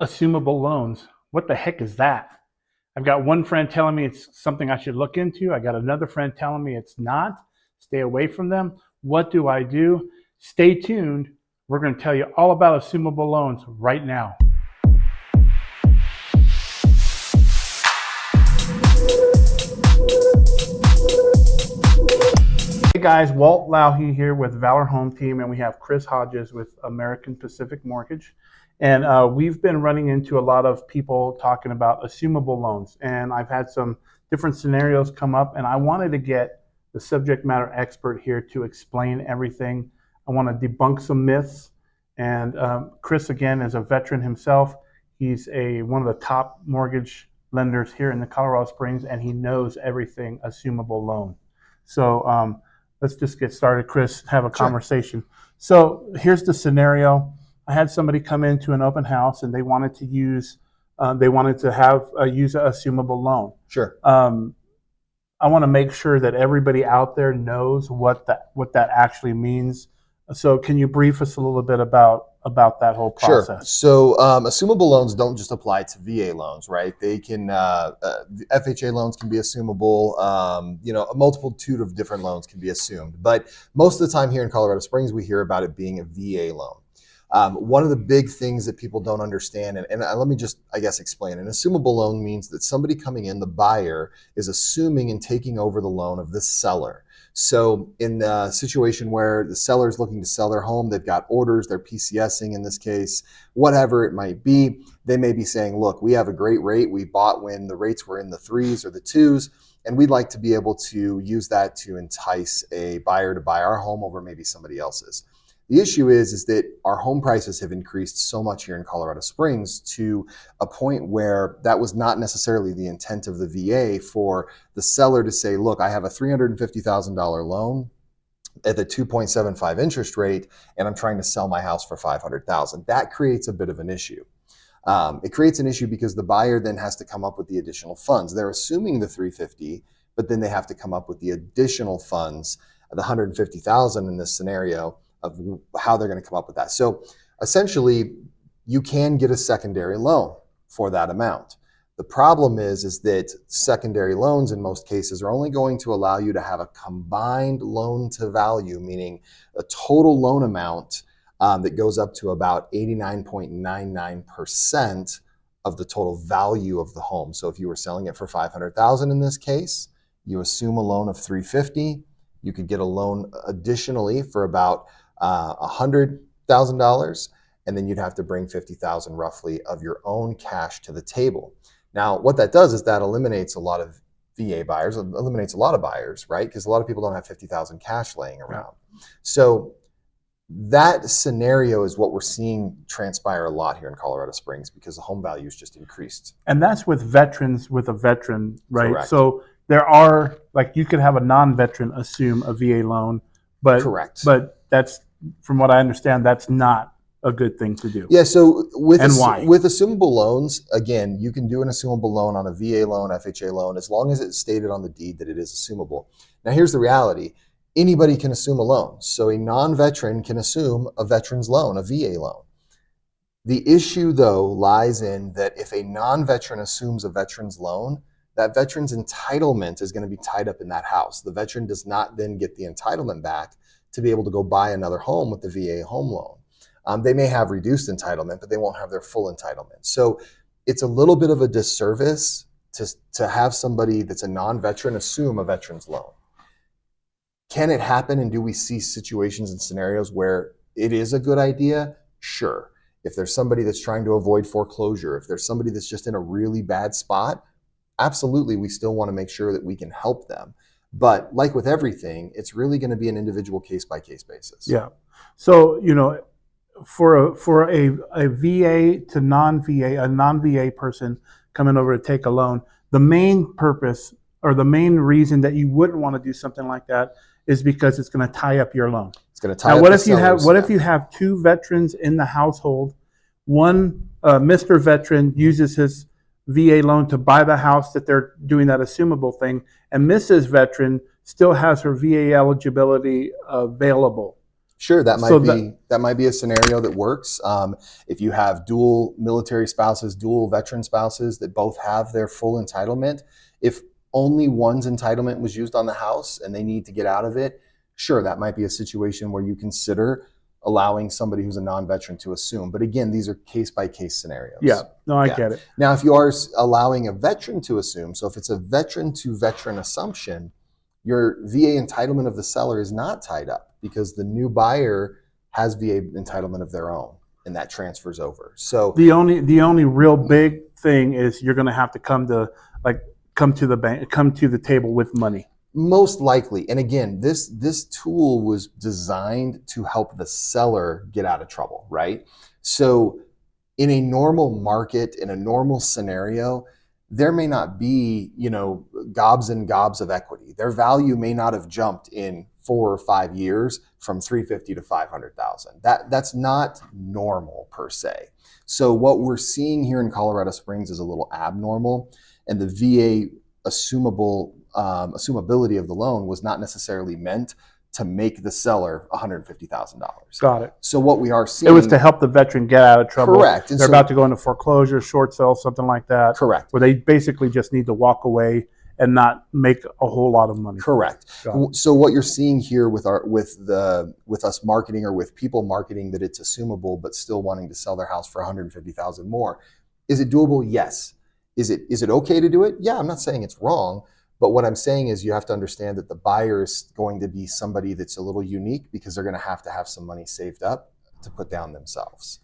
Assumable loans. What the heck is that? I've got one friend telling me it's something I should look into. I got another friend telling me it's not. Stay away from them. What do I do? Stay tuned. We're going to tell you all about assumable loans right now. Hey guys, Walt Lauhe here with Valor Home Team, and we have Chris Hodges with American Pacific Mortgage. And we've been running into a lot of people talking about assumable loans. And I've had some different scenarios come up, and I wanted to get the subject matter expert here to explain everything. I want to debunk some myths. And Chris, again, is a veteran himself. He's one of the top mortgage lenders here in the Colorado Springs, and he knows everything assumable loan. So let's just get started, Chris, have a conversation. So here's the scenario. I had somebody come into an open house and they wanted to use an assumable loan. Sure. I want to make sure that everybody out there knows what that actually means. So can you brief us a little bit about that whole process? Sure. So assumable loans don't just apply to VA loans, right? They can FHA loans can be assumable. A multitude of different loans can be assumed, but most of the time here in Colorado Springs, we hear about it being a VA loan. One of the big things that people don't understand, and let me just, explain. An assumable loan means that somebody coming in, the buyer, is assuming and taking over the loan of the seller. So in the situation where the seller is looking to sell their home, they've got orders, they're PCSing in this case, whatever it might be, they may be saying, look, we have a great rate. We bought when the rates were in the 3s or the 2s, and we'd like to be able to use that to entice a buyer to buy our home over maybe somebody else's. The issue is that our home prices have increased so much here in Colorado Springs to a point where that was not necessarily the intent of the VA for the seller to say, look, I have a $350,000 loan at the 2.75 interest rate, and I'm trying to sell my house for $500,000. That creates a bit of an issue. It creates an issue because the buyer then has to come up with the additional funds. They're assuming the 350, but then they have to come up with the additional funds, the 150,000 in this scenario, of how they're going to come up with that. So essentially, you can get a secondary loan for that amount. The problem is that secondary loans in most cases are only going to allow you to have a combined loan to value, meaning a total loan amount that goes up to about 89.99% of the total value of the home. So if you were selling it for $500,000 in this case, you assume a loan of $350,000. You could get a loan additionally for about $100,000, and then you'd have to bring $50,000 roughly of your own cash to the table. Now, what that does is that eliminates a lot of VA buyers, eliminates a lot of buyers, right? Because a lot of people don't have $50,000 cash laying around. So that scenario is what we're seeing transpire a lot here in Colorado Springs because the home values just increased. And that's with veterans with a veteran, right? Correct. So there are, like, you could have a non-veteran assume a VA loan, but correct. But that's, from what I understand, that's not a good thing to do. Yeah, so with assumable loans, again, you can do an assumable loan on a VA loan, FHA loan, as long as it's stated on the deed that it is assumable. Now, here's the reality. Anybody can assume a loan. So a non-veteran can assume a veteran's loan, a VA loan. The issue, though, lies in that if a non-veteran assumes a veteran's loan, that veteran's entitlement is going to be tied up in that house. The veteran does not then get the entitlement back to be able to go buy another home with the VA home loan. They may have reduced entitlement, but they won't have their full entitlement. So it's a little bit of a disservice to have somebody that's a non-veteran assume a veteran's loan. Can it happen, and do we see situations and scenarios where it is a good idea? Sure. If there's somebody that's trying to avoid foreclosure, if there's somebody that's just in a really bad spot, absolutely, we still want to make sure that we can help them. But like with everything, it's really going to be an individual case-by-case basis. Yeah. So, for a VA to non-VA, a non-VA person coming over to take a loan, the main purpose or the main reason that you wouldn't want to do something like that is because it's going to tie up your loan. It's going to tie up the sellers. What if you have two veterans in the household? One, Mr. Veteran uses his VA loan to buy the house that they're doing that assumable thing, and Mrs. Veteran still has her VA eligibility available. Sure, that So might be a scenario that works. If you have dual military spouses, dual veteran spouses that both have their full entitlement, if only one's entitlement was used on the house and they need to get out of it, sure, that might be a situation where you consider allowing somebody who's a non-veteran to assume. But again, these are case-by-case scenarios. yeah, no, I Yeah. get it. Now, if you are allowing a veteran to assume, so if it's a veteran to veteran assumption, your VA entitlement of the seller is not tied up because the new buyer has VA entitlement of their own, and that transfers over. So The only real big thing is you're going to have to come to the bank, come to the table with money. most likely, and again, this tool was designed to help the seller get out of trouble, right? So in a normal market, in a normal scenario, there may not be, gobs and gobs of equity. Their value may not have jumped in 4 or 5 years from 350 to 500,000. That's not normal per se. So what we're seeing here in Colorado Springs is a little abnormal, and the VA assumability of the loan was not necessarily meant to make the seller $150,000. Got it. So what we are seeing, It was to help the veteran get out of trouble. correct. And They're so, about to go into foreclosure, short sale, something like that, correct. where they basically just need to walk away and not make a whole lot of money. Correct. Got it. So what you're seeing here with us marketing, or with people marketing that it's assumable but still wanting to sell their house for 150,000 more, is it doable? Yes. Is it okay to do it? Yeah, I'm not saying it's wrong, but what I'm saying is you have to understand that the buyer is going to be somebody that's a little unique because they're going to have some money saved up to put down themselves.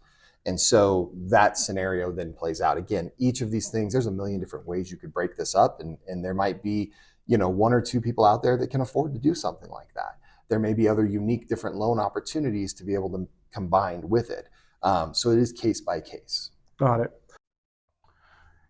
And so that scenario then plays out. Again, each of these things, there's a million different ways you could break this up, and there might be, 1 or 2 people out there that can afford to do something like that. There may be other unique different loan opportunities to be able to combine with it. So it is case by case. Got it.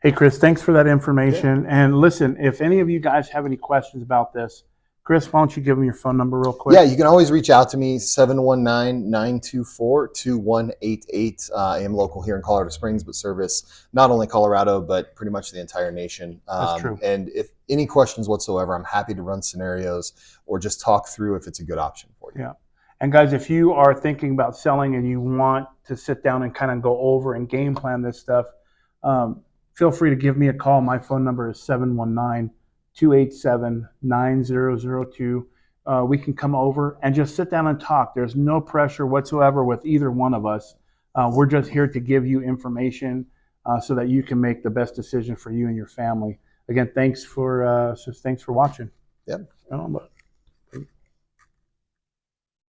Hey, Chris, thanks for that information. Yeah. And listen, if any of you guys have any questions about this, Chris, why don't you give them your phone number real quick? Yeah, you can always reach out to me, 719-924-2188. I am local here in Colorado Springs, but service not only Colorado, but pretty much the entire nation. That's true. And if any questions whatsoever, I'm happy to run scenarios or just talk through if it's a good option for you. Yeah. And guys, if you are thinking about selling and you want to sit down and kind of go over and game plan this stuff, feel free to give me a call. My phone number is 719-287-9002. We can come over and just sit down and talk. There's no pressure whatsoever with either one of us. We're just here to give you information so that you can make the best decision for you and your family. Again, thanks for watching. Yep.